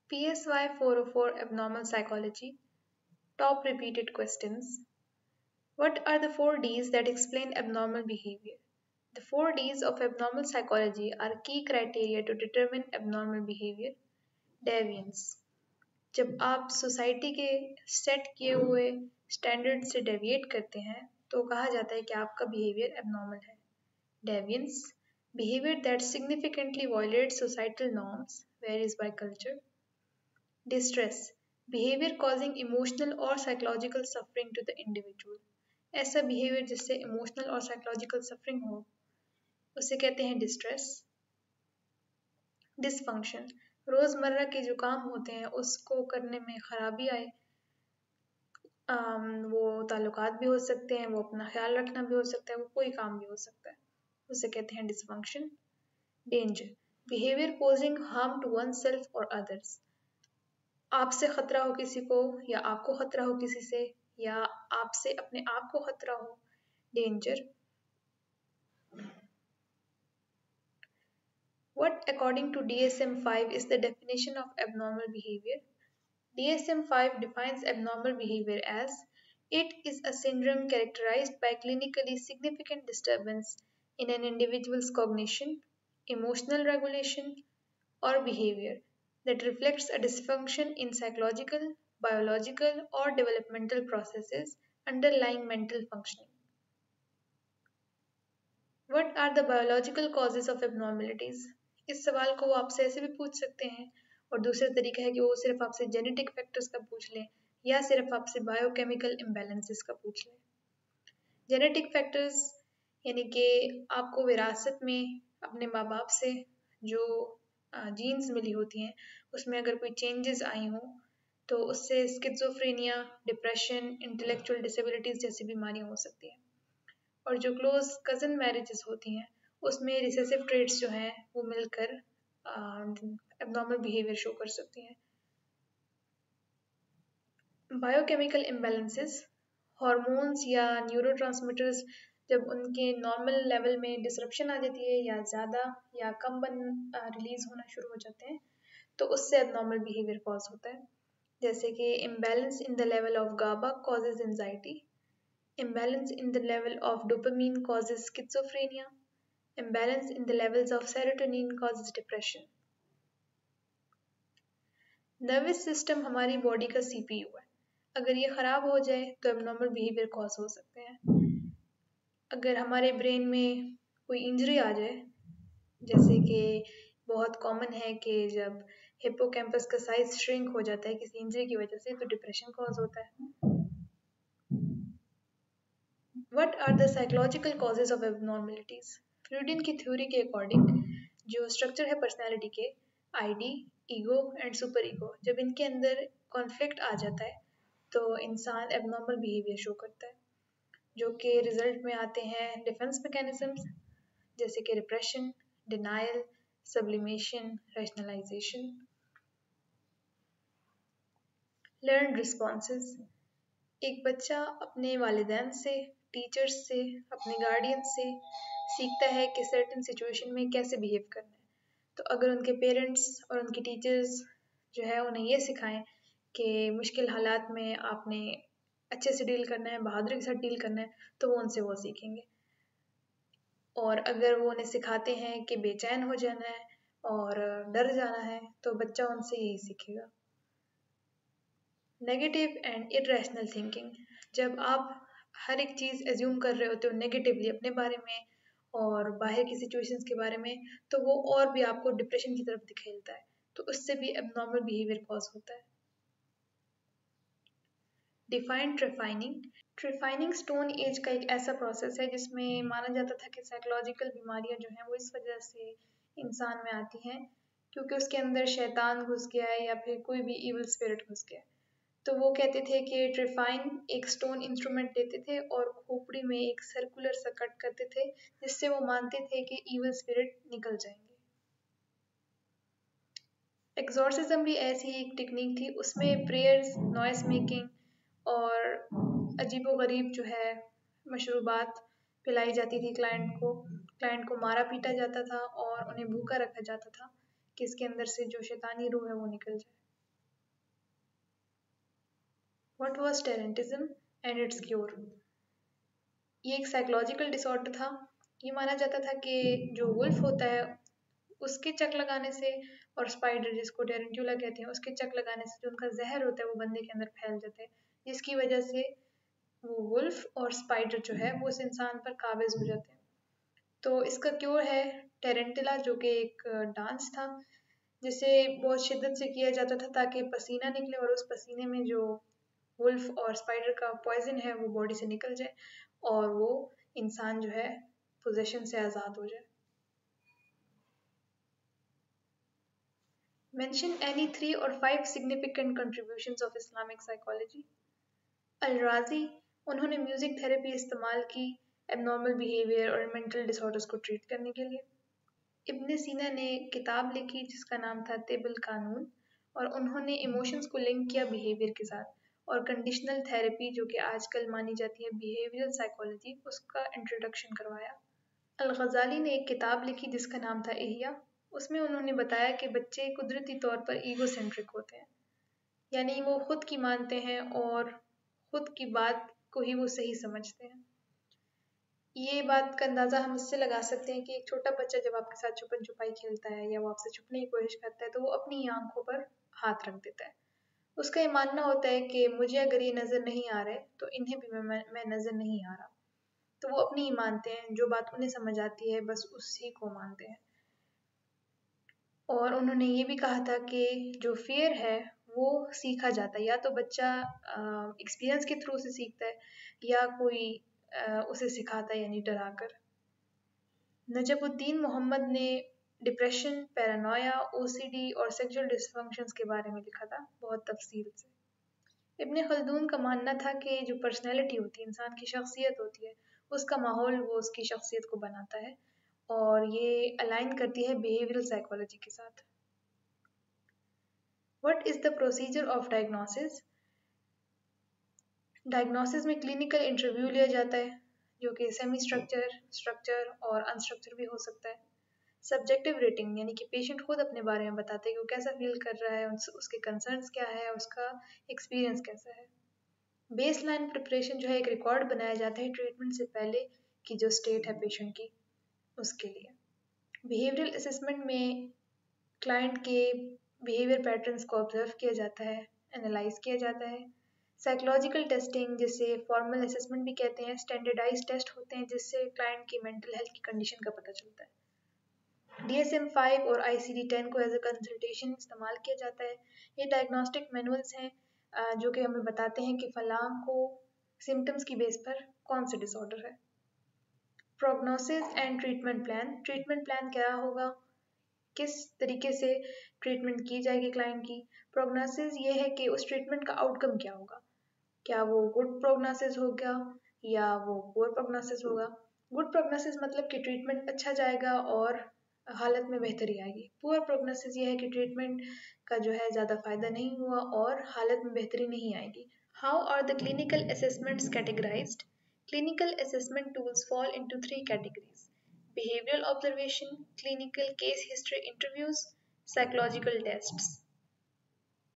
PSY 404 Abnormal Psychology. Top repeated questions. What are the 4 Ds that explain abnormal behavior? The 4 Ds of abnormal psychology are key criteria to determine abnormal behavior. Deviance. जब आप society के set किए हुए standard से deviate करते हैं तो कहा जाता है कि आपका बिहेवियर एबनॉर्मल है. Deviance. Behavior that significantly violates societal norms, varies by culture. Distress. Behavior causing emotional or psychological suffering to the individual. ऐसा बिहेवियर जिससे इमोशनल और साइकोलॉजिकल सफरिंग हो उसे कहते हैं डिस्ट्रेस. डिसफंक्शन. रोजमर्रा के जो काम होते हैं उसको करने में खराबी आए. वो ताल्लुकात भी हो सकते हैं, वो अपना ख्याल रखना भी हो सकता है, वो कोई काम भी हो सकता है, उसे कहते हैं dysfunction. Danger. Behaviour posing harm to oneself और अदर्स. आपसे खतरा हो किसी को या आपको खतरा हो किसी से या आपसे अपने आप को खतरा हो. Danger. What, according to DSM-5, is the definition of abnormal behavior? DSM-5 defines abnormal behavior as it is a syndrome characterized by clinically significant disturbance in an individual's cognition, emotional regulation, or behavior that reflects a dysfunction in psychological, biological, or developmental processes underlying mental functioning. What are the biological causes of abnormalities? इस सवाल को वो आपसे ऐसे भी पूछ सकते हैं और दूसरा तरीका है कि वो सिर्फ आपसे जेनेटिक फैक्टर्स का पूछ लें या सिर्फ आपसे बायोकेमिकल इम्बैलेंसेस का पूछ लें. जेनेटिक फैक्टर्स यानी कि आपको विरासत में अपने माँ बाप से जो जीन्स मिली होती हैं उसमें अगर कोई चेंजेस आई हों तो उससे स्किज़ोफ्रेनिया, डिप्रेशन, इंटेलेक्चुअल डिसेबिलिटीज़ जैसी बीमारियाँ हो सकती हैं. और जो क्लोज कज़न मैरिजेस होती हैं उसमें रिसेसिव ट्रेट्स जो हैं वो मिलकर एबनॉर्मल बिहेवियर शो कर सकती हैं. Biochemical imbalances. हार्मोन्स या न्यूरोट्रांसमीटर्स जब उनके नॉर्मल लेवल में डिसरप्शन आ जाती है या ज़्यादा या कम रिलीज होना शुरू हो जाते हैं तो उससे एबनॉर्मल बिहेवियर कॉज होता है. जैसे कि imbalance in the level of GABA causes anxiety. Imbalance in the level of dopamine causes schizophrenia. Imbalance in the levels of serotonin causes depression. Nervous system हमारी बॉडी का CPU है. अगर ये ख़राब हो जाए तो एबनॉर्मल बिहेवियर कॉज हो सकते हैं. अगर हमारे ब्रेन में कोई इंजरी आ जाए जैसे कि बहुत कॉमन है कि जब हिप्पोकैम्पस का साइज श्रिंक हो जाता है किसी इंजरी की वजह से तो डिप्रेशन कॉज होता है. What are the psychological causes of abnormalities? फ्रूडिन की थ्योरी के अकॉर्डिंग जो स्ट्रक्चर है पर्सनैलिटी के ID, ego and super ego जब इनके अंदर कॉन्फ्लिक्ट आ जाता है तो इंसान एबनॉर्मल बिहेवियर शो करता है जो कि रिजल्ट में आते हैं डिफेंस मैकेनिज्म्स जैसे कि repression, denial, sublimation, rationalisation. Learn responses. एक बच्चा अपने वालिदैन से, टीचर्स से, अपने गार्डियन से सीखता है कि सर्टेन सिचुएशन में कैसे बिहेव करना है. तो अगर उनके पेरेंट्स और उनके टीचर्स जो है उन्हें ये सिखाएं कि मुश्किल हालात में आपने अच्छे से डील करना है, बहादुरी के साथ डील करना है, तो वो उनसे वो सीखेंगे. और अगर वो उन्हें सिखाते हैं कि बेचैन हो जाना है और डर जाना है तो बच्चा उनसे यही सीखेगा. Negative and irrational thinking. जब आप हर एक चीज़ एज्यूम कर रहे होते हो नेगेटिवली अपने बारे में और बाहर की सिचुएशंस के बारे में तो वो और भी आपको डिप्रेशन की तरफ धकेलता है तो उससे भी एबनॉर्मल बिहेवियर कॉज होता है. डिफाइंड ट्रेफाइनिंग. ट्रेफाइनिंग स्टोन एज का एक ऐसा प्रोसेस है जिसमें माना जाता था कि साइकोलॉजिकल बीमारियां जो हैं वो इस वजह से इंसान में आती हैं क्योंकि उसके अंदर शैतान घुस गया है या फिर कोई भी इविल स्पिरिट घुस गया है. तो वो कहते थे कि ट्रेफाइन एक स्टोन इंस्ट्रूमेंट लेते थे और खोपड़ी में एक सर्कुलर सा कट करते थे जिससे वो मानते थे कि इविल स्पिरिट निकल जाएंगे. एक्सॉर्सिज्म भी ऐसी एक टेक्निक थी. उसमें प्रेयर्स, नॉइस मेकिंग और अजीबोगरीब जो है मशरूबात पिलाई जाती थी क्लाइंट को मारा पीटा जाता था और उन्हें भूखा रखा जाता था कि इसके अंदर से जो शैतानी रूह है वो निकल जाए. What was tarantism and its cure? ये एक साइकोलॉजिकल डिसऑर्डर था। ये माना जाता था कि जो वुल्फ होता है उसके चक लगाने से, और स्पाइडर जिसको टेरेंट्यूला कहते हैं उसके चक लगाने से जो उनका जहर होता है वो बंदे के अंदर फैल जाता है, जिसकी वजह से वो वुल्फ और स्पाइडर जो है वो उस इंसान पर काबिज हो जाते हैं। तो इसका क्योर है टेरेंटिला, जो कि एक डांस था जिसे बहुत शिद्दत से किया जाता था ताकि पसीना निकले और उस पसीने में जो वुल्फ और स्पाइडर का पॉइजन है वो बॉडी से निकल जाए और वो इंसान जो है पोजेशन से आज़ाद हो जाए। Mention any 3 or 5 significant contributions of Islamic psychology. अल-राज़ी, उन्होंने म्यूजिक थेरेपी इस्तेमाल की एबनॉर्मल बिहेवियर और मेंटल डिसऑर्डर्स को ट्रीट करने के लिए। इब्न सीना ने किताब लिखी जिसका नाम था तिबुल कानून, और उन्होंने इमोशंस को लिंक किया बिहेवियर के साथ, और कंडीशनल थेरेपी जो कि आजकल मानी जाती है बिहेवियरल साइकोलॉजी, उसका इंट्रोडक्शन करवाया। अल-गज़ाली ने एक किताब लिखी जिसका नाम था इहिया। उसमें उन्होंने बताया कि बच्चे कुदरती तौर पर ईगोसेंट्रिक होते हैं, यानी वो खुद की मानते हैं और खुद की बात को ही वो सही समझते हैं। ये बात का अंदाज़ा हम इससे लगा सकते हैं कि एक छोटा बच्चा जब आपके साथ छुपन छुपाई खेलता है या वो आपसे छुपने की कोशिश करता है तो वो अपनी ही आंखों पर हाथ रख देता है। उसका ये मानना होता है कि मुझे अगर ये नज़र नहीं आ रहे तो इन्हें भी मैं नज़र नहीं आ रहा। तो वो अपनी ही मानते हैं, जो बात उन्हें समझ आती है बस उसी को मानते हैं। और उन्होंने ये भी कहा था कि जो फ़ियर है वो सीखा जाता है, या तो बच्चा एक्सपीरियंस के थ्रू से सीखता है या कोई उसे सिखाता है, यानी डराकर। नजमुद्दीन मोहम्मद ने डिप्रेशन, पैरानोया, ओसीडी और सेक्सुअल डिसफंक्शंस के बारे में लिखा था बहुत तफसील से। इब्न खल्दून का मानना था कि जो पर्सनैलिटी होती है, इंसान की शख्सियत होती है, उसका माहौल वो उसकी शख्सियत को बनाता है, और ये अलाइन करती है बिहेवियरल साइकोलॉजी के साथ। What is the procedure of diagnosis? Diagnosis में क्लिनिकल इंटरव्यू लिया जाता है जो कि सेमी स्ट्रक्चर, स्ट्रक्चर और अनस्ट्रक्चर भी हो सकता है। सब्जेक्टिव रेटिंग, यानी कि पेशेंट खुद अपने बारे में बताते हैं कि वो कैसा फील कर रहा है, उसके कंसर्न्स क्या है, उसका एक्सपीरियंस कैसा है। बेस लाइन प्रिपरेशन जो है, एक रिकॉर्ड बनाया जाता है ट्रीटमेंट से पहले की जो स्टेट है पेशेंट की, उसके लिए। बिहेवियरल असेसमेंट में क्लाइंट के बिहेवियर पैटर्न्स को ऑब्जर्व किया जाता है, एनालाइज किया जाता है। साइकोलॉजिकल टेस्टिंग, जिसे फॉर्मल असेसमेंट भी कहते हैं, स्टैंडर्डाइज टेस्ट होते हैं जिससे क्लाइंट की मेंटल हेल्थ की कंडीशन का पता चलता है। DSM-5 और ICD-10 को एज ए कंसल्टेशन इस्तेमाल किया जाता है। ये डायग्नोस्टिक मैनुअल्स हैं जो कि हमें बताते हैं कि फलां को सिम्टम्स की बेस पर कौन सा डिसऑर्डर है। Prognosis and treatment plan, treatment plan क्या होगा, किस तरीके से ट्रीटमेंट की जाएगी क्लाइंट की। प्रोग्नोसिस ये है कि उस ट्रीटमेंट का आउटकम क्या होगा, क्या वो गुड प्रोग्नोसिस होगा या वो पुअर प्रोग्नोसिस होगा। गुड प्रोग्नोसिस मतलब कि ट्रीटमेंट अच्छा जाएगा और हालत में बेहतरी आएगी। पुअर प्रोग्नोसिस ये है कि ट्रीटमेंट का जो है ज़्यादा फायदा नहीं हुआ और हालत में बेहतरी नहीं आएगी। How are the clinical assessments categorized? Clinical assessment tools fall into 3 categories: behavioral observation, clinical case history interviews, psychological tests.